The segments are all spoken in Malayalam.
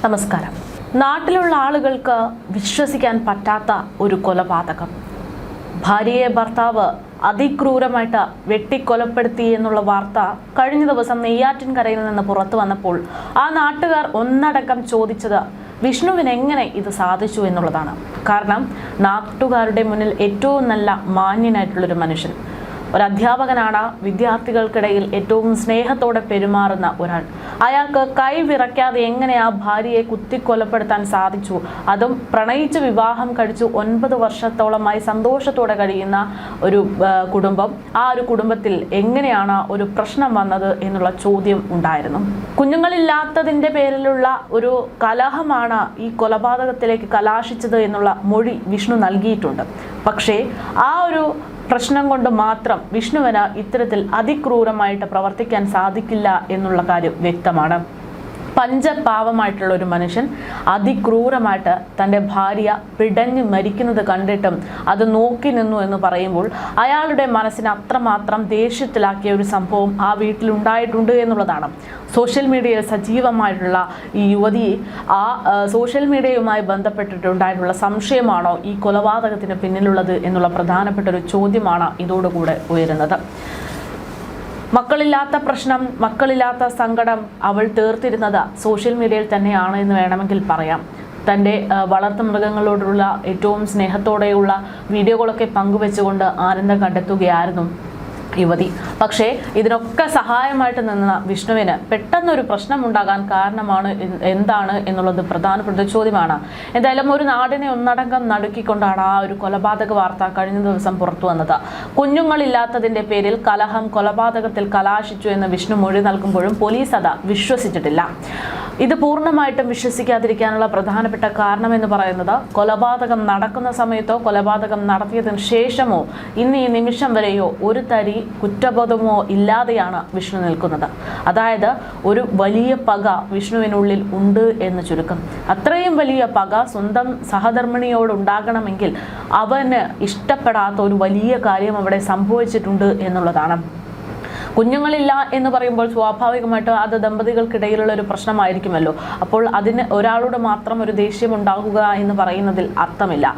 നമസ്കാരം. നാട്ടിലുള്ള ആളുകൾക്ക് വിശ്വസിക്കാൻ പറ്റാത്ത ഒരു കൊലപാതകം. ഭാര്യയെ ഭർത്താവ് അതിക്രൂരമായിട്ട് വെട്ടിക്കൊലപ്പെടുത്തി എന്നുള്ള വാർത്ത കഴിഞ്ഞ ദിവസം നെയ്യാറ്റിൻകരയിൽ നിന്ന് പുറത്തു വന്നപ്പോൾ ആ നാട്ടുകാർ ഒന്നടങ്കം ചോദിച്ചത് വിഷ്ണുവിന് എങ്ങനെ ഇത് സാധിച്ചു എന്നുള്ളതാണ്. കാരണം നാട്ടുകാരുടെ മുന്നിൽ ഏറ്റവും നല്ല മാന്യനായിട്ടുള്ളൊരു മനുഷ്യൻ, ഒരു അധ്യാപകനാണ്, വിദ്യാർത്ഥികൾക്കിടയിൽ ഏറ്റവും സ്നേഹത്തോടെ പെരുമാറുന്ന ഒരാൾ. അയാൾക്ക് കൈ വിറയ്ക്കാതെ എങ്ങനെ ആ ഭാര്യയെ കുത്തിക്കൊലപ്പെടുത്താൻ സാധിച്ചു? അതും പ്രണയിച്ച് വിവാഹം കഴിച്ചു 9 വർഷത്തോളമായി സന്തോഷത്തോടെ കഴിയുന്ന ഒരു കുടുംബം. ആ ഒരു കുടുംബത്തിൽ എങ്ങനെയാണ് ഒരു പ്രശ്നം വന്നത് എന്നുള്ള ചോദ്യം ഉണ്ടായിരുന്നു. കുഞ്ഞുങ്ങളില്ലാത്തതിൻ്റെ പേരിലുള്ള ഒരു കലഹമാണ് ഈ കൊലപാതകത്തിലേക്ക് കലാശിച്ചത് എന്നുള്ള മൊഴി വിഷ്ണു നൽകിയിട്ടുണ്ട്. പക്ഷേ ആ ഒരു പ്രശ്നം കൊണ്ട് മാത്രം വിഷ്ണുവിന് ഇത്തരത്തിൽ അതിക്രൂരമായിട്ട് പ്രവർത്തിക്കാൻ സാധിക്കില്ല എന്നുള്ള കാര്യം വ്യക്തമാണ്. പഞ്ചപാവമായിട്ടുള്ള ഒരു മനുഷ്യൻ അതിക്രൂരമായിട്ട് തൻ്റെ ഭാര്യ പിടഞ്ഞ് മരിക്കുന്നത് കണ്ടിട്ടും അത് നോക്കി നിന്നു എന്ന് പറയുമ്പോൾ അയാളുടെ മനസ്സിനെ അത്രമാത്രം ദേഷ്യത്തിലാക്കിയ ഒരു സംഭവം ആ വീട്ടിലുണ്ടായിട്ടുണ്ട് എന്നുള്ളതാണ്. സോഷ്യൽ മീഡിയയിൽ സജീവമായിട്ടുള്ള ഈ യുവതി ആ സോഷ്യൽ മീഡിയയുമായി ബന്ധപ്പെട്ടിട്ടുണ്ടായിട്ടുള്ള സംശയമാണോ ഈ കൊലപാതകത്തിന് പിന്നിലുള്ളത് എന്നുള്ള പ്രധാനപ്പെട്ട ഒരു ചോദ്യമാണ് ഇതോടുകൂടെ ഉയരുന്നത്. മക്കളില്ലാത്ത പ്രശ്നം, മക്കളില്ലാത്ത സങ്കടം അവൾ തീർത്തിരുന്നത് സോഷ്യൽ മീഡിയയിൽ തന്നെയാണ് എന്ന് വേണമെങ്കിൽ പറയാം. തൻ്റെ വളർത്തുമൃഗങ്ങളോടുള്ള ഏറ്റവും സ്നേഹത്തോടെയുള്ള വീഡിയോകളൊക്കെ പങ്കുവെച്ചുകൊണ്ട് ആനന്ദം കണ്ടെത്തുകയായിരുന്നു യുവതി. പക്ഷേ ഇതിനൊക്കെ സഹായമായിട്ട് നിന്ന വിഷ്ണുവിന് പെട്ടെന്നൊരു പ്രശ്നം ഉണ്ടാകാൻ കാരണമാണ് എന്താണ് എന്നുള്ളത് പ്രധാനപ്പെട്ട ചോദ്യമാണ്. എന്തായാലും ഒരു നാടിനെ ഒന്നടങ്കം നടുക്കിക്കൊണ്ടാണ് ആ ഒരു കൊലപാതക വാർത്ത കഴിഞ്ഞ ദിവസം പുറത്തു വന്നത്. കുഞ്ഞുങ്ങളില്ലാത്തതിൻ്റെ പേരിൽ കലഹം കൊലപാതകത്തിൽ കലാശിച്ചു എന്ന് വിഷ്ണു മൊഴി നൽകുമ്പോഴും പോലീസ് അത് വിശ്വസിച്ചിട്ടില്ല. ഇത് പൂർണ്ണമായിട്ടും വിശ്വസിക്കാതിരിക്കാനുള്ള പ്രധാനപ്പെട്ട കാരണം എന്ന് പറയുന്നത് കൊലപാതകം നടക്കുന്ന സമയത്തോ കൊലപാതകം നടത്തിയതിനു ശേഷമോ ഇന്ന് ഈ നിമിഷം വരെയോ ഒരു തരി കുറ്റബോധമോ ഇല്ലാതെയാണ് വിഷ്ണു നിൽക്കുന്നത്. അതായത് ഒരു വലിയ പക വിഷ്ണുവിനുള്ളിൽ ഉണ്ട് എന്ന് ചുരുക്കം. അത്രയും വലിയ പക സ്വന്തം സഹധർമ്മിണിയോട് ഉണ്ടാകണമെങ്കിൽ അവന് ഇഷ്ടപ്പെടാത്ത ഒരു വലിയ കാര്യം അവിടെ സംഭവിച്ചിട്ടുണ്ട് എന്നുള്ളതാണ്. കുഞ്ഞുങ്ങളില്ല എന്ന് പറയുമ്പോൾ സ്വാഭാവികമായിട്ടും അത് ദമ്പതികൾക്കിടയിലുള്ള ഒരു പ്രശ്നമായിരിക്കുമല്ലോ. അപ്പോൾ അതിന് ഒരാളോട് മാത്രം ഒരു ദേഷ്യം ഉണ്ടാകുക എന്ന് പറയുന്നതിൽ അർത്ഥമില്ല.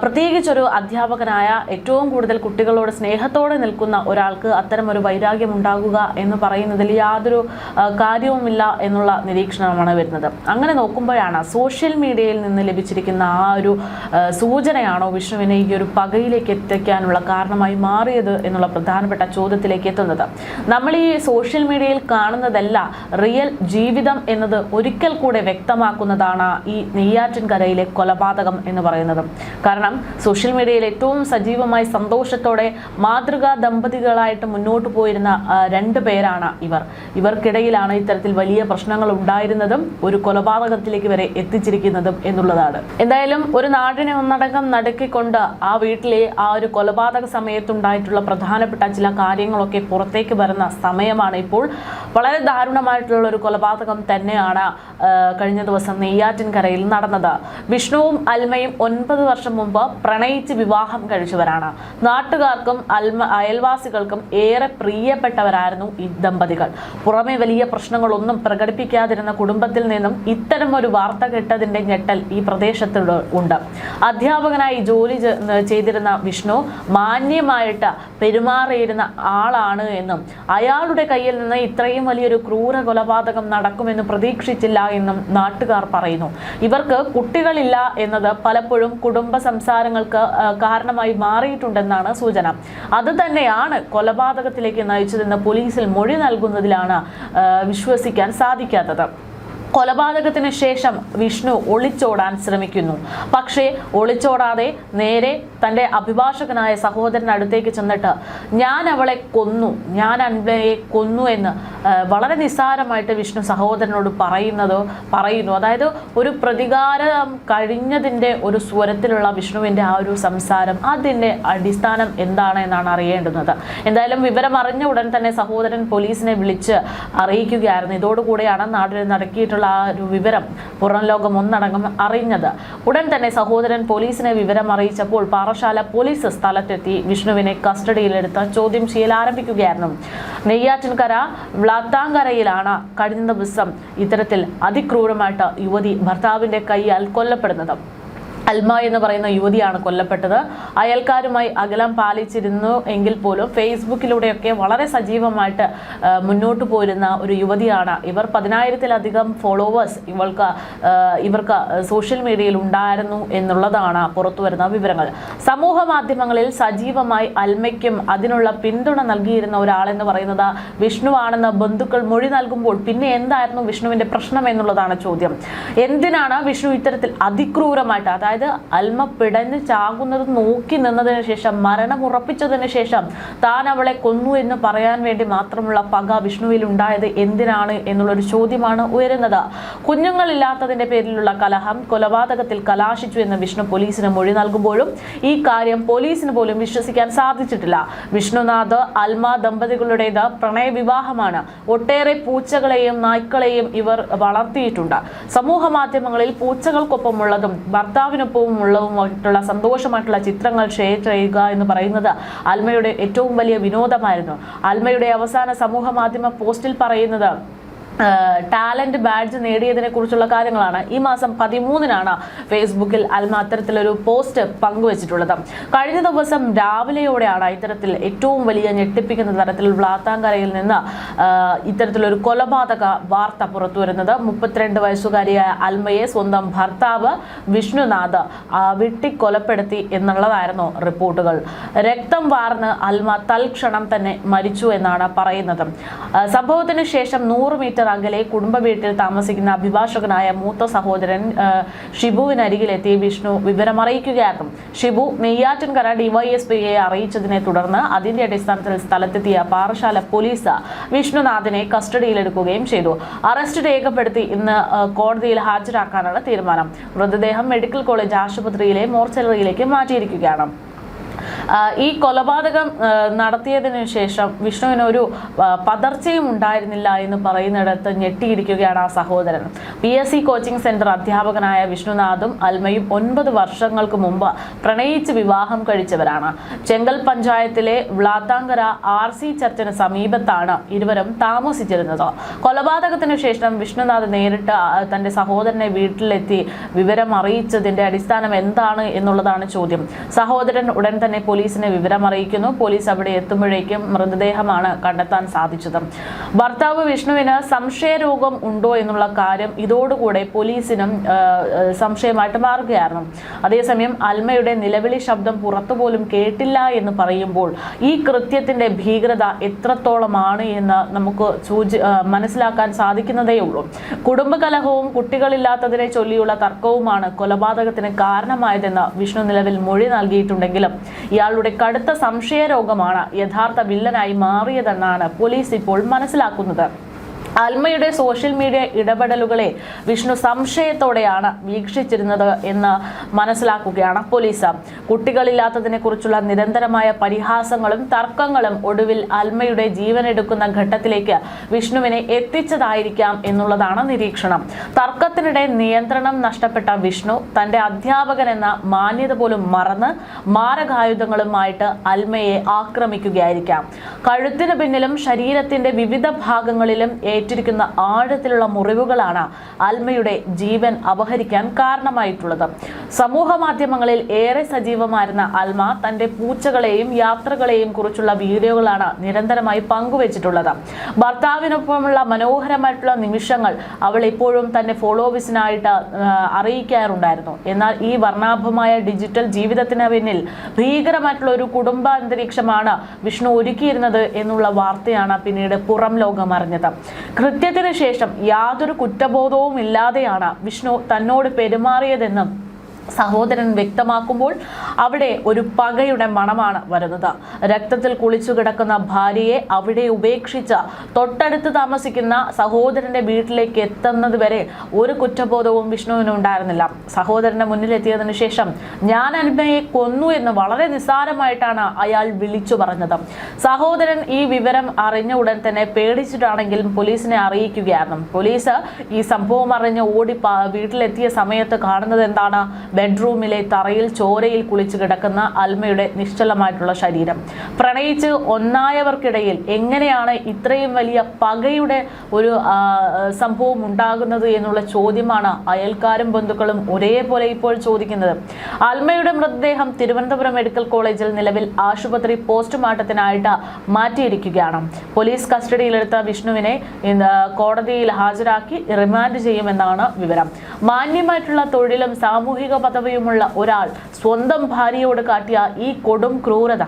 പ്രത്യേകിച്ചൊരു അധ്യാപകനായ ഏറ്റവും കൂടുതൽ കുട്ടികളോട് സ്നേഹത്തോടെ നിൽക്കുന്ന ഒരാൾക്ക് അത്തരം ഒരു വൈരാഗ്യം ഉണ്ടാകുക എന്ന് പറയുന്നതിൽ യാതൊരു കാര്യവുമില്ല എന്നുള്ള നിരീക്ഷണമാണ് വരുന്നത്. അങ്ങനെ നോക്കുമ്പോഴാണ് സോഷ്യൽ മീഡിയയിൽ നിന്ന് ലഭിച്ചിരിക്കുന്ന ആ ഒരു സൂചനയാണോ വിഷ്ണുവിനെ ഈ ഒരു പകയിലേക്ക് എത്തിക്കാനുള്ള കാരണമായി മാറിയത് എന്നുള്ള പ്രധാനപ്പെട്ട ചോദ്യത്തിലേക്ക് എത്തുന്നത്. നമ്മൾ ഈ സോഷ്യൽ മീഡിയയിൽ കാണുന്നതല്ല റിയൽ ജീവിതം എന്നത് ഒരിക്കൽ കൂടെ വ്യക്തമാക്കുന്നതാണ് ഈ നെയ്യാറ്റിൻകരയിലെ കൊലപാതകം എന്ന് പറയുന്നത്. കാരണം സോഷ്യൽ മീഡിയയിൽ ഏറ്റവും സജീവമായി സന്തോഷത്തോടെ മാതൃകാ ദമ്പതികളായിട്ട് മുന്നോട്ട് പോയിരുന്ന 2 പേരാണ് ഇവർക്കിടയിലാണ് ഇത്തരത്തിൽ വലിയ പ്രശ്നങ്ങൾ ഉണ്ടായിരുന്നതും ഒരു കൊലപാതകത്തിലേക്ക് വരെ എത്തിച്ചിരിക്കുന്നതും എന്നുള്ളതാണ്. എന്തായാലും ഒരു നാടിനെ ഒന്നടങ്കം നടുക്കിക്കൊണ്ട് ആ വീട്ടിലെ ആ ഒരു കൊലപാതക സമയത്തുണ്ടായിട്ടുള്ള പ്രധാനപ്പെട്ട ചില കാര്യങ്ങളൊക്കെ പുറത്തേക്ക് വരുന്ന സമയമാണ് ഇപ്പോൾ. വളരെ ദാരുണമായിട്ടുള്ള ഒരു കൊലപാതകം തന്നെയാണ് കഴിഞ്ഞ ദിവസം നെയ്യാറ്റിൻകരയിൽ നടന്നത്. വിഷ്ണുവും അൽമയും 9 വർഷം മുമ്പ് പ്രണയിച്ച് വിവാഹം കഴിച്ചവരാണ്. നാട്ടുകാർക്കും അയൽവാസികൾക്കും ഏറെ പ്രിയപ്പെട്ടവരായിരുന്നു ഈ ദമ്പതികൾ. പുറമെ വലിയ പ്രശ്നങ്ങളൊന്നും പ്രകടിപ്പിക്കാതിരുന്ന കുടുംബത്തിൽ നിന്നും ഇത്തരം ഒരു വാർത്ത കേട്ടതിന്റെ ഞെട്ടൽ ഈ പ്രദേശത്ത് ഉണ്ട്. അധ്യാപകനായി ജോലി ചെയ്തിരുന്ന വിഷ്ണു മാന്യമായിട്ട് പെരുമാറിയിരുന്ന ആളാണ് എന്നും അയാളുടെ കയ്യിൽ നിന്ന് ഇത്രയും വലിയൊരു ക്രൂര കൊലപാതകം നടക്കുമെന്ന് പ്രതീക്ഷിച്ചില്ല എന്നും നാട്ടുകാർ പറയുന്നു. ഇവർക്ക് കുട്ടികളില്ല എന്നത് പലപ്പോഴും കുടുംബ സംസാരങ്ങൾക്ക് കാരണമായി മാറിയിട്ടുണ്ടെന്നാണ് സൂചന. അത് തന്നെയാണ് കൊലപാതകത്തിലേക്ക് നയിച്ചതെന്ന് പോലീസിൽ മൊഴി നൽകുന്നതിലാണ് വിശ്വസിക്കാൻ സാധിക്കാത്തത്. കൊലപാതകത്തിന് ശേഷം വിഷ്ണു ഒളിച്ചോടാൻ ശ്രമിക്കുന്നു. പക്ഷേ ഒളിച്ചോടാതെ നേരെ തൻ്റെ അഭിഭാഷകനായ സഹോദരൻ അടുത്തേക്ക് ചെന്നിട്ട് ഞാൻ അവളെ കൊന്നു, ഞാൻ അൻവയെ കൊന്നു എന്ന് വളരെ നിസ്സാരമായിട്ട് വിഷ്ണു സഹോദരനോട് പറയുന്നു. അതായത് ഒരു പ്രതികാരം കഴിഞ്ഞതിൻ്റെ ഒരു സ്വരത്തിലുള്ള വിഷ്ണുവിൻ്റെ ആ ഒരു സംസാരം, അതിൻ്റെ അടിസ്ഥാനം എന്താണ് എന്നാണ് അറിയേണ്ടുന്നത്. എന്തായാലും വിവരം അറിഞ്ഞ ഉടൻ തന്നെ സഹോദരൻ പോലീസിനെ വിളിച്ച് അറിയിക്കുകയായിരുന്നു. ഇതോടുകൂടെയാണ് നാട്ടിൽ നടക്കിയിട്ടുള്ള ആ ഒരു വിവരം പുറം ലോകം ഒന്നടങ്കം അറിഞ്ഞത്. ഉടൻ തന്നെ സഹോദരൻ പോലീസിനെ വിവരം അറിയിച്ചപ്പോൾ പാറ പാറശാല പോലീസ് സ്ഥലത്തെത്തി വിഷ്ണുവിനെ കസ്റ്റഡിയിലെടുത്ത് ചോദ്യം ചെയ്യൽ ആരംഭിക്കുകയായിരുന്നു. നെയ്യാറ്റിൻകര വ്ളാത്താങ്കരയിലാണ് കഴിഞ്ഞ ദിവസം ഇത്തരത്തിൽ അതിക്രൂരമായിട്ട് യുവതി ഭർത്താവിന്റെ കൈയാൽ കൊല്ലപ്പെടുന്നത്. അൽമ എന്ന് പറയുന്ന യുവതിയാണ് കൊല്ലപ്പെട്ടത്. അയൽക്കാരുമായി അകലം പാലിച്ചിരുന്നു എങ്കിൽ പോലും ഫേസ്ബുക്കിലൂടെയൊക്കെ വളരെ സജീവമായിട്ട് മുന്നോട്ട് പോരുന്ന ഒരു യുവതിയാണ് ഇവർ. 10,000-ലധികം ഫോളോവേഴ്സ് ഇവർക്ക് സോഷ്യൽ മീഡിയയിൽ ഉണ്ടായിരുന്നു എന്നുള്ളതാണ് പുറത്തുവരുന്ന വിവരങ്ങൾ. സമൂഹ മാധ്യമങ്ങളിൽ സജീവമായി അൽമയ്ക്കും അതിനുള്ള പിന്തുണ നൽകിയിരുന്ന ഒരാളെന്ന് പറയുന്നത് വിഷ്ണുവാണെന്ന് ബന്ധുക്കൾ മൊഴി നൽകുമ്പോൾ പിന്നെ എന്തായിരുന്നു വിഷ്ണുവിന്റെ പ്രശ്നം എന്നുള്ളതാണ് ചോദ്യം. എന്തിനാണ് വിഷ്ണു ഇത്തരത്തിൽ അതിക്രൂരമായിട്ട്, അതായത് അൽമ പിടഞ്ഞ് ചാകുന്നത് നോക്കി നിന്നതിന് ശേഷം, മരണം ഉറപ്പിച്ചതിന് ശേഷം താൻ അവളെ കൊന്നു എന്ന് പറയാൻ വേണ്ടി മാത്രമുള്ള പക വിഷ്ണുവിൽ ഉണ്ടായത് എന്തിനാണ് എന്നുള്ളൊരു ചോദ്യമാണ് ഉയരുന്നത്. കുഞ്ഞുങ്ങളില്ലാത്തതിന്റെ പേരിലുള്ള കലഹം കൊലപാതകത്തിൽ കലാശിച്ചു എന്ന് വിഷ്ണു പോലീസിന് മൊഴി നൽകുമ്പോഴും ഈ കാര്യം പോലീസിന് പോലും വിശ്വസിക്കാൻ സാധിച്ചിട്ടില്ല. വിഷ്ണുനാഥ് അൽമ ദമ്പതികളുടേത് പ്രണയവിവാഹമാണ്. ഒട്ടേറെ പൂച്ചകളെയും നായ്ക്കളെയും ഇവർ വളർത്തിയിട്ടുണ്ട്. സമൂഹ മാധ്യമങ്ങളിൽ പൂച്ചകൾക്കൊപ്പമുള്ളതും ഭർത്താവിനൊപ്പമുള്ളതുമായിട്ടുള്ള സന്തോഷമായിട്ടുള്ള ചിത്രങ്ങൾ ഷെയർ ചെയ്യുക എന്ന് പറയുന്നത് അൽമയുടെ ഏറ്റവും വലിയ വിനോദമായിരുന്നു. അൽമയുടെ അവസാന സമൂഹ മാധ്യമ പോസ്റ്റിൽ പറയുന്നത് ടാലന്റ് ബാഡ്ജ് നേടിയതിനെ കുറിച്ചുള്ള കാര്യങ്ങളാണ്. ഈ മാസം 13-നാണ് ഫേസ്ബുക്കിൽ അൽമ അത്തരത്തിലൊരു പോസ്റ്റ് പങ്കുവച്ചിട്ടുള്ളത്. കഴിഞ്ഞ ദിവസം രാവിലെയോടെയാണ് ഇത്തരത്തിൽ ഏറ്റവും വലിയ ഞെട്ടിപ്പിക്കുന്ന തരത്തിൽ വ്ളാത്താങ്കരയിൽ നിന്ന് ഇത്തരത്തിലൊരു കൊലപാതക വാർത്ത പുറത്തു വരുന്നത്. 32 വയസ്സുകാരിയായ അൽമയെ സ്വന്തം ഭർത്താവ് വിഷ്ണുനാഥ് വെട്ടിക്കൊലപ്പെടുത്തി എന്നുള്ളതായിരുന്നു റിപ്പോർട്ടുകൾ. രക്തം വാർന്ന് അൽമ തൽക്ഷണം തന്നെ മരിച്ചു എന്നാണ് പറയുന്നത്. സംഭവത്തിന് ശേഷം 100 മീറ്റർ അകലെ കുടുംബ വീട്ടിൽ താമസിക്കുന്ന അഭിഭാഷകനായ മൂത്ത സഹോദരൻ ഷിബുവിനരികിലെത്തി വിഷ്ണു വിവരമറിയിക്കുകയായിരുന്നു. ഷിബു നെയ്യാറ്റിൻകര ഡിവൈഎസ്പിയെ അറിയിച്ചതിനെ തുടർന്ന് അതിന്റെ അടിസ്ഥാനത്തിൽ സ്ഥലത്തെത്തിയ പാറശാല പോലീസ് വിഷ്ണുനാഥിനെ കസ്റ്റഡിയിലെടുക്കുകയും ചെയ്തു. അറസ്റ്റ് രേഖപ്പെടുത്തി ഇന്ന് കോടതിയിൽ ഹാജരാക്കാനാണ് തീരുമാനം. മൃതദേഹം മെഡിക്കൽ കോളേജ് ആശുപത്രിയിലെ മോർച്ചറിയിലേക്ക് മാറ്റിയിരിക്കുകയാണ്. ഈ കൊലപാതകം നടത്തിയതിനു ശേഷം വിഷ്ണുവിനൊരു പതർച്ചയും ഉണ്ടായിരുന്നില്ല എന്ന് പറയുന്നിടത്ത് ഞെട്ടിയിരിക്കുകയാണ് ആ സഹോദരൻ. PSC കോച്ചിങ് സെന്റർ അധ്യാപകനായ വിഷ്ണുനാഥും അൽമയും 9 വർഷങ്ങൾക്ക് മുമ്പ് പ്രണയിച്ച് വിവാഹം കഴിച്ചവരാണ്. ചെങ്കൽ പഞ്ചായത്തിലെ വ്ളാത്താങ്കര RC ചർച്ചിന് സമീപത്താണ് ഇരുവരും താമസിച്ചിരുന്നത്. കൊലപാതകത്തിനു ശേഷം വിഷ്ണുനാഥ് നേരിട്ട് തന്റെ സഹോദരനെ വീട്ടിലെത്തി വിവരം അറിയിച്ചതിന്റെ അടിസ്ഥാനം എന്താണ് എന്നുള്ളതാണ് ചോദ്യം. സഹോദരൻ ഉടൻ തന്നെ പോലീസിനെ വിവരം അറിയിക്കുന്നു. പോലീസ് അവിടെ എത്തുമ്പോഴേക്കും മൃതദേഹമാണ് കണ്ടെത്താൻ സാധിച്ചത്. ഭർത്താവ് വിഷ്ണുവിന് സംശയരോഗം ഉണ്ടോ എന്നുള്ള കാര്യം ഇതോടുകൂടെ പോലീസിനും സംശയമായിട്ട് മാറുകയായിരുന്നു. അതേസമയം അൽമയുടെ നിലവിളി ശബ്ദം പുറത്തുപോലും കേട്ടില്ല എന്ന് പറയുമ്പോൾ ഈ കൃത്യത്തിന്റെ ഭീകരത എത്രത്തോളമാണ് എന്ന് നമുക്ക് മനസ്സിലാക്കാൻ സാധിക്കുന്നതേ ഉള്ളൂ. കുടുംബകലഹവും കുട്ടികളില്ലാത്തതിനെ ചൊല്ലിയുള്ള തർക്കവുമാണ് കൊലപാതകത്തിന് കാരണമായതെന്ന് വിഷ്ണു നിലവിൽ മൊഴി നൽകിയിട്ടുണ്ടെങ്കിലും ഇയാളുടെ കടുത്ത സംശയരോഗമാണ് യഥാർത്ഥ വില്ലനായി മാറിയതെന്നാണ് പോലീസ് ഇപ്പോൾ മനസ്സിലാക്കുന്നത്. അൽമയുടെ സോഷ്യൽ മീഡിയ ഇടപെടലുകളെ വിഷ്ണു സംശയത്തോടെയാണ് വീക്ഷിച്ചിരുന്നത് എന്ന് മനസ്സിലാക്കുകയാണ് പോലീസ്. കുട്ടികളില്ലാത്തതിനെ കുറിച്ചുള്ള നിരന്തരമായ പരിഹാസങ്ങളും തർക്കങ്ങളും ഒടുവിൽ അൽമയുടെ ജീവനെടുക്കുന്ന ഘട്ടത്തിലേക്ക് വിഷ്ണുവിനെ എത്തിച്ചതായിരിക്കാം എന്നുള്ളതാണ് നിരീക്ഷണം. തർക്കത്തിനിടെ നിയന്ത്രണം നഷ്ടപ്പെട്ട വിഷ്ണു തന്റെ അധ്യാപകൻ എന്ന മാന്യത പോലും മറന്ന് മാരകായുധങ്ങളുമായിട്ട് അൽമയെ ആക്രമിക്കുകയായിരിക്കാം. കഴുത്തിന് പിന്നിലും ശരീരത്തിന്റെ വിവിധ ഭാഗങ്ങളിലും ഏറ്റിരിക്കുന്ന ആഴത്തിലുള്ള മുറിവുകളാണ് അൽമയുടെ ജീവൻ അപഹരിക്കാൻ കാരണമായിട്ടുള്ളത്. സമൂഹ മാധ്യമങ്ങളിൽ ഏറെ സജീവമായിരുന്ന അൽമ തന്റെ പൂച്ചകളെയും യാത്രകളെയും കുറിച്ചുള്ള വീഡിയോകളാണ് നിരന്തരമായി പങ്കുവച്ചിട്ടുള്ളത്. ഭർത്താവിനൊപ്പമുള്ള മനോഹരമായിട്ടുള്ള നിമിഷങ്ങൾ അവൾ എപ്പോഴും തന്റെ ഫോളോവേഴ്സിനായിട്ട് അറിയിക്കാറുണ്ടായിരുന്നു. എന്നാൽ ഈ വർണ്ണാഭമായ ഡിജിറ്റൽ ജീവിതത്തിന് പിന്നിൽ ഭീകരമായിട്ടുള്ള ഒരു കുടുംബ അന്തരീക്ഷമാണ് വിഷ്ണു ഒരുക്കിയിരുന്നത് എന്നുള്ള വാർത്തയാണ് പിന്നീട് പുറം ലോകം അറിഞ്ഞത്. കൃത്യത്തിന് ശേഷം യാതൊരു കുറ്റബോധവും ഇല്ലാതെയാണ് വിഷ്ണു തന്നോട് പെരുമാറിയതെന്നും സഹോദരൻ വ്യക്തമാക്കുമ്പോൾ അവിടെ ഒരു പകയുടെ മണമാണ് വരുന്നത്. രക്തത്തിൽ കുളിച്ചു കിടക്കുന്ന ഭാര്യയെ അവിടെ ഉപേക്ഷിച്ച് തൊട്ടടുത്ത് താമസിക്കുന്ന സഹോദരന്റെ വീട്ടിലേക്ക് എത്തുന്നത് വരെ ഒരു കുറ്റബോധവും വിഷ്ണുവിന് ഉണ്ടായിരുന്നില്ല. സഹോദരന്റെ മുന്നിലെത്തിയതിനു ശേഷം ഞാൻ അൽമയെ കൊന്നു എന്ന് വളരെ നിസ്സാരമായിട്ടാണ് അയാൾ വിളിച്ചു പറഞ്ഞത്. സഹോദരൻ ഈ വിവരം അറിഞ്ഞ ഉടൻ തന്നെ പേടിച്ചിട്ടാണെങ്കിലും പോലീസിനെ അറിയിക്കുകയായിരുന്നു. പോലീസ് ഈ സംഭവം അറിഞ്ഞ് ഓടി വീട്ടിലെത്തിയ സമയത്ത് കാണുന്നത് എന്താണ്? ബെഡ്റൂമിലെ തറയിൽ ചോരയിൽ കുളിച്ചു കിടക്കുന്ന അൽമയുടെ നിശ്ചലമായിട്ടുള്ള ശരീരം. പ്രണയിച്ച് ഒന്നായവർക്കിടയിൽ എങ്ങനെയാണ് ഇത്രയും വലിയ പകയുടെ ഒരു സംഭവം ഉണ്ടാകുന്നത് എന്നുള്ള ചോദ്യമാണ് അയൽക്കാരും ബന്ധുക്കളും ഒരേപോലെ ഇപ്പോൾ ചോദിക്കുന്നത്. അൽമയുടെ മൃതദേഹം തിരുവനന്തപുരം മെഡിക്കൽ കോളേജിൽ നിലവിൽ ആശുപത്രി പോസ്റ്റ്മോർട്ടത്തിനായിട്ട് മാറ്റിയിരിക്കുകയാണ്. പോലീസ് കസ്റ്റഡിയിലെടുത്ത വിഷ്ണുവിനെ കോടതിയിൽ ഹാജരാക്കി റിമാൻഡ് ചെയ്യുമെന്നാണ് വിവരം. മാന്യമായിട്ടുള്ള തൊഴിലും സാമൂഹിക പദവിയുമുള്ള ഒരാൾ സ്വന്തം ഭാര്യയോട് കാട്ടിയ ഈ കൊടും ക്രൂരത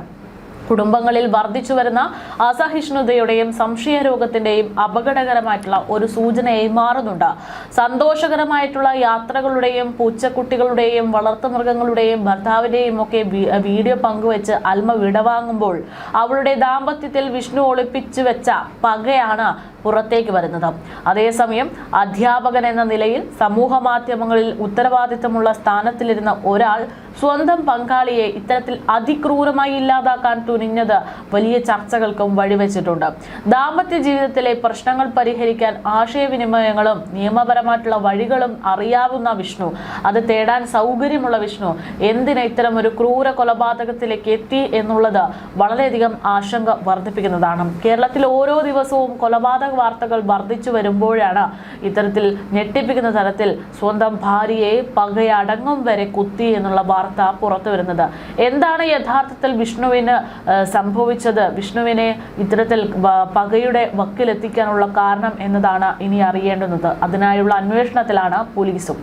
കുടുംബങ്ങളിൽ വർദ്ധിച്ചു വരുന്ന അസഹിഷ്ണുതയുടെയും സംശയരോഗത്തിന്റെയും അപകടകരമായിട്ടുള്ള ഒരു സൂചനയായി മാറുന്നുണ്ട്. സന്തോഷകരമായിട്ടുള്ള യാത്രകളുടെയും പൂച്ചക്കുട്ടികളുടെയും വളർത്തുമൃഗങ്ങളുടെയും ഭർത്താവിന്റെയും ഒക്കെ വീഡിയോ പങ്കുവെച്ച് അൽമ വിടവാങ്ങുമ്പോൾ അവളുടെ ദാമ്പത്യത്തിൽ വിഷ്ണു ഒളിപ്പിച്ചു വെച്ച പകയാണ് പുറത്തേക്ക് വരുന്നത്. അതേസമയം അധ്യാപകൻ എന്ന നിലയിൽ സമൂഹ മാധ്യമങ്ങളിൽ ഉത്തരവാദിത്തമുള്ള സ്ഥാനത്തിലിരുന്ന ഒരാൾ സ്വന്തം പങ്കാളിയെ ഇത്തരത്തിൽ അതിക്രൂരമായി ഇല്ലാതാക്കാൻ തുനിഞ്ഞത് വലിയ ചർച്ചകൾക്കും വഴിവെച്ചിട്ടുണ്ട്. ദാമ്പത്യ ജീവിതത്തിലെ പ്രശ്നങ്ങൾ പരിഹരിക്കാൻ ആശയവിനിമയങ്ങളും നിയമപരമായിട്ടുള്ള വഴികളും അറിയാവുന്ന വിഷ്ണു, അത് തേടാൻ സൗകര്യമുള്ള വിഷ്ണു എന്തിന് ഇത്തരം ഒരു ക്രൂര കൊലപാതകത്തിലേക്ക് എത്തി എന്നുള്ളത് വളരെയധികം ആശങ്ക വർദ്ധിപ്പിക്കുന്നതാണ്. കേരളത്തിൽ ഓരോ ദിവസവും കൊലപാതക വാർത്തകൾ വർദ്ധിച്ചു വരുമ്പോഴാണ് ഇത്തരത്തിൽ ഞെട്ടിപ്പിക്കുന്ന തരത്തിൽ സ്വന്തം ഭാര്യയെ പകയടങ്ങും വരെ കുത്തി എന്നുള്ള വാർത്ത പുറത്തു വരുന്നത്. എന്താണ് യഥാർത്ഥത്തിൽ വിഷ്ണുവിന് സംഭവിച്ചത്, വിഷ്ണുവിനെ ഇത്തരത്തിൽ പകയുടെ വക്കിലെത്തിക്കാനുള്ള കാരണം എന്നതാണ് ഇനി അറിയേണ്ടുന്നത്. അതിനായുള്ള അന്വേഷണത്തിലാണ് പോലീസും.